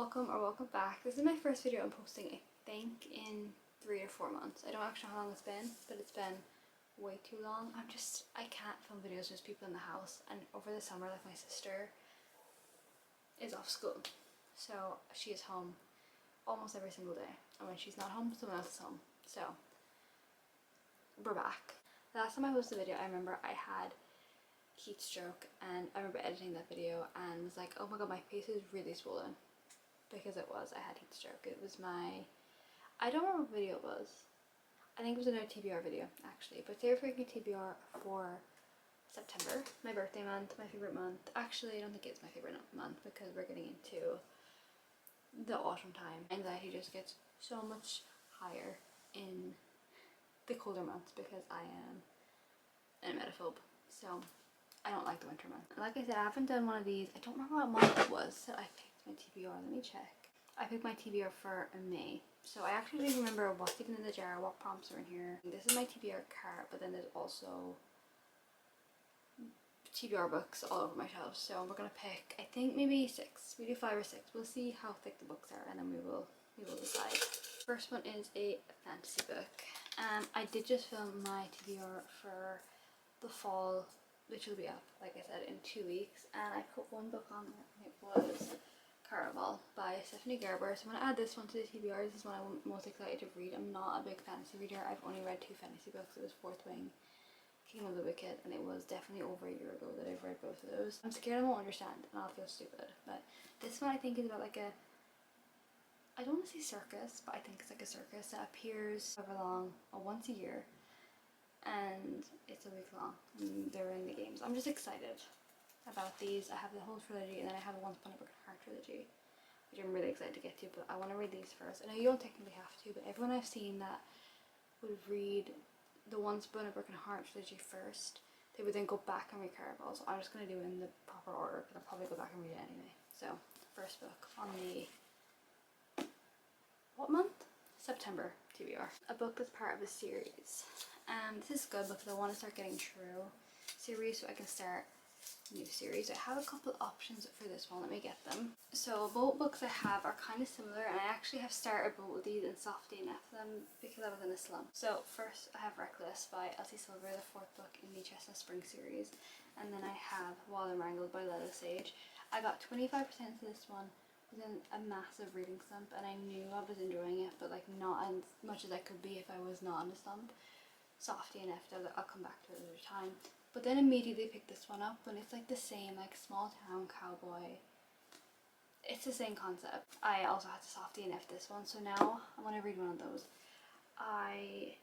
welcome or welcome back. This is my first video I'm posting, I think, in 3 or 4 months. I don't actually know how long it's been, but it's been way too long. I can't film videos with people in the house, and over the summer, like, my sister is off school, so she is home almost every single day, and when she's not home, someone else is home. So we're back. The last time I posted a video, I remember I had heat stroke, and I remember editing that video and was like, oh my god, my face is really swollen, because it was. I had heat stroke. It was I don't remember what video it was. I think it was another TBR video actually, but they were making TBR for September, my birthday month, my favorite month. Actually, I don't think it's my favorite month because we're getting into the autumn time. Anxiety just gets so much higher in the colder months because I am an emetophobe, so I don't like the winter month. Like I said, I haven't done one of these. I don't remember what month it was that I picked my TBR. Let me check. I picked my TBR for May, so I actually don't even remember what's even in the jar, what prompts are in here. This is my TBR card, but then there's also TBR books all over my shelf, so we're gonna pick, I think, maybe 6. We do 5 or 6. We'll see how thick the books are, and then we will decide. First one is a fantasy book. I did just film my TBR for the fall, which will be up, like I said, in 2 weeks, and I put one book on there, and it was Caraval by Stephanie Gerber. So I'm going to add this one to the TBR. This is one I'm most excited to read. I'm not a big fantasy reader. I've only read 2 fantasy books. It was Fourth Wing, Kingdom of the Wicked, and it was definitely over a year ago that I've read both of those. I'm scared I won't understand and I'll feel stupid, but this one I think is about like a, I don't want to say circus, but I think it's like a circus that appears however long, or once a year, and it's a week long, and they're running the games. I'm just excited about these. I have the whole trilogy, and then I have a Once Upon a Broken Heart trilogy, which I'm really excited to get to, but I want to read these first. I know you don't technically have to, but everyone I've seen that would read the Once Upon a Broken Heart trilogy first, they would then go back and read Caraval, so I'm just going to do it in the proper order, because I'll probably go back and read it anyway. So, first book on the, what month? September TBR. A book that's part of a series. This is good because I want to start getting through series so I can start new series. I have a couple options for this one. Let me get them. So both books I have are kind of similar, and I actually have started both of these in soft DNF them because I was in a slump. So first I have Reckless by Elsie Silver, the 4th book in the Chestnut Spring series, and then I have Wild and Wrangled by Lila Sage. I got 25% to this one. I was in a massive reading slump, and I knew I was enjoying it, but like not as much as I could be if I was not in a slump. Soft DNF, I'll come back to it another time. But then immediately picked this one up, and it's like the same, like small town cowboy. It's the same concept. I also had to soft DNF this one, so now I'm gonna read one of those. I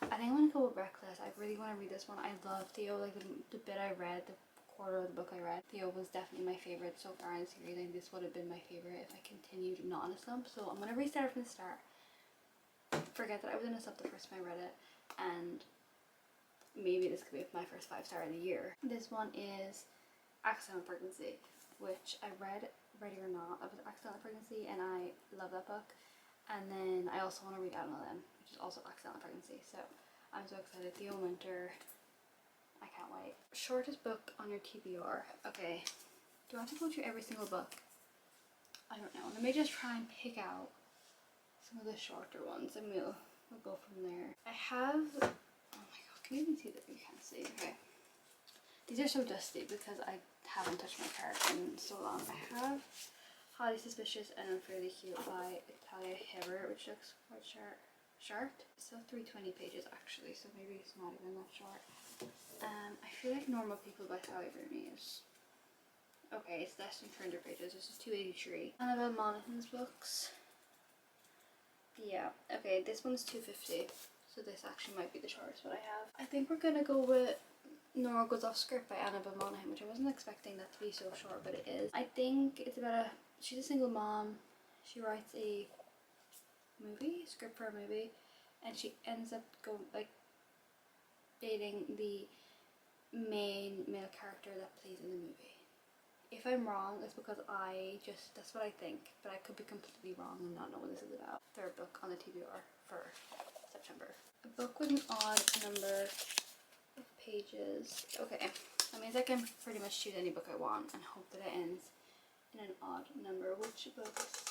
think I'm gonna go with Reckless. I really want to read this one. I love Theo. Like the bit I read, the quarter of the book I read, Theo was definitely my favorite so far in the series. I think this would have been my favorite if I continued not in a slump. So I'm gonna restart from the start. Forget that I was in a slump the first time I read it, and maybe this could be my first 5-star in the year. This one is Accidental Pregnancy, which I read Ready or Not about accidental pregnancy, and I love that book. And then I also want to read Out on a Limb, which is also accidental pregnancy. So I'm so excited. Theo Winter, I can't wait. Shortest book on your TBR. Okay, do I have to go through every single book? I don't know. Let me just try and pick out some of the shorter ones, and we'll go from there. I have, oh my god, can you even see that? You can't see. Okay, these are so dusty because I haven't touched my card in so long. I have Highly Suspicious and Unfairly Cute by Italia Heber, which looks quite short. It's still 320 pages actually, so maybe it's not even that short. I feel like Normal People by Sally Rooney is okay. It's less than 300 pages. This is 283. Annabelle Monaghan's books. Yeah, okay, this one's 250, so this actually might be the shortest one I have. I think we're gonna go with Nora Goes Off Script by Annabelle Monaghan, which I wasn't expecting that to be so short, but it is. I think it's about she's a single mom, she writes a script for a movie, and she ends up dating the main male character that plays in the movie. If I'm wrong, it's because that's what I think, but I could be completely wrong and not know what this is about. Third book on the TBR for September. A book with an odd number of pages. Okay, that means I can pretty much choose any book I want and hope that it ends in an odd number. Which books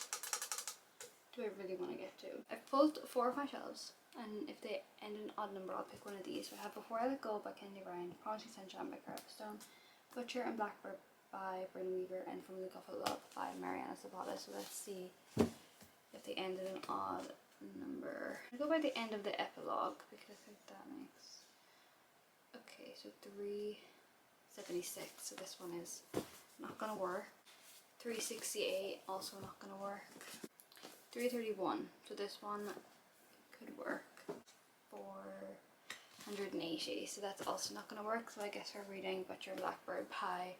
do I really want to get to? I've pulled 4 of my shelves, and if they end in an odd number, I'll pick one of these. So I have Before I Let Go by Kennedy Ryan, Promising Sunshine by Cara Stone, Butcher and Blackbird by Bryn Weaver, and From the Cup of Love by Mariana Zapata. So let's see if they end in an odd number. I go by the end of the epilogue because I think that makes... Okay, so 376. So this one is not gonna work. 368, also not gonna work. 331, so this one could work. 480, so that's also not gonna work. So I guess we're reading Butcher and Blackbird by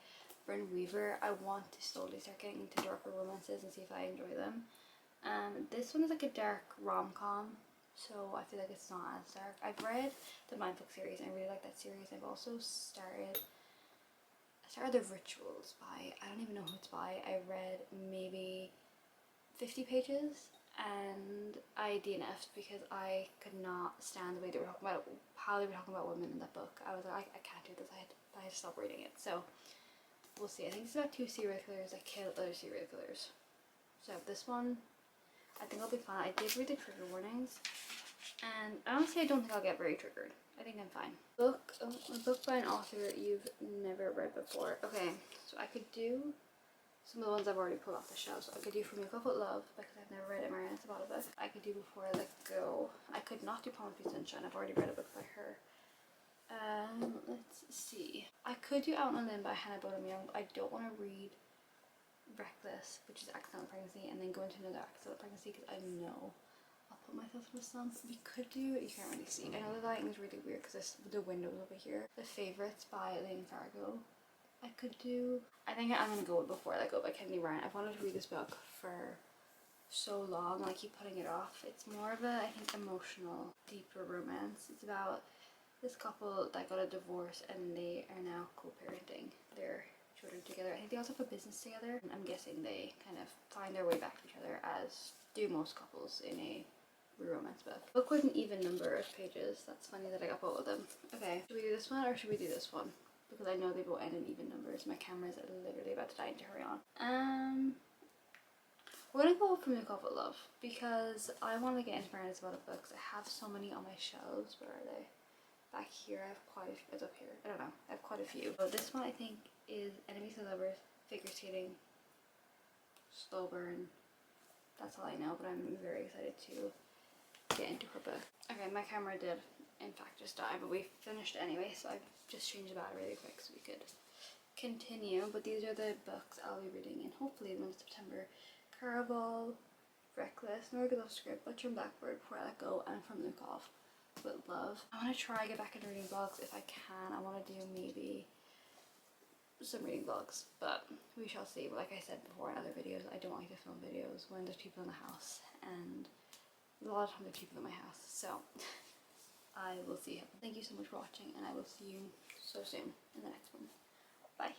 Bryn Weaver. I want to slowly start getting into darker romances and see if I enjoy them. This one is like a dark rom-com, so I feel like it's not as dark. I've read the Mindfuck series and I really like that series. I've also started The Rituals by, I don't even know who it's by. I read maybe 50 pages and I DNF'd because I could not stand the way they were talking about it, how they were talking about women in that book. I was like, I can't do this. I had to stop reading it. So we'll see. I think it's about 2 serial killers that kill other serial killers. So this one, I think I'll be fine. I did read the trigger warnings, and honestly I don't think I'll get very triggered. I think I'm fine. A book by an author you've never read before. Okay, so I could do some of the ones I've already pulled off the shelf. So I could do From Your Cup of Love because I've never read it. Mariana Zapata book. I could do Before I Let Go. I could not do Promising Sunshine. I've already read a book by her. Let's see. I could do Out on a Limb by Hannah Bonham Young. I don't want to read Reckless, which is accidental pregnancy, and then go into another accidental pregnancy because I know I'll put myself in a slump. We could do, you can't really see. I know the lighting is really weird because the window's over here. The Favorites by Elaine Fargo. I could do, I think I'm gonna go with Before I Let Go by Kennedy Ryan. I've wanted to read this book for so long and I keep putting it off. It's more of a, I think, emotional, deeper romance. It's about this couple that got a divorce and they are now co-parenting their children together. I think they also have a business together. I'm guessing they kind of find their way back to each other, as do most couples in a romance book. Book with an even number of pages. That's funny that I got both of them. Okay, should we do this one or should we do this one? Because I know they both end in even numbers. My camera is literally about to die to hurry on. We're gonna go From Your Cup of Love because I want to get into Mariana Zapata books. I have so many on my shelves. Where are they? Back here, I have quite a few. It's up here. I don't know. I have quite a few. So this one I think is Enemies to Lovers, Figure Skating, Slow Burn. That's all I know, but I'm very excited to get into her book. Okay, my camera did in fact just die, but we finished anyway, so I've just changed the battery really quick so we could continue. But these are the books I'll be reading in hopefully the month of September. Caraval, Reckless, No Good Love Script, Butcher and Blackbird, Before I Let Go, and From Luke Off with Love. I want to try get back into reading vlogs if I can. I want to do maybe some reading vlogs, but we shall see. But like I said before in other videos, I don't like to film videos when there's people in the house, and a lot of times there's people in my house, so I will see. Thank you so much for watching, and I will see you so soon in the next one. Bye.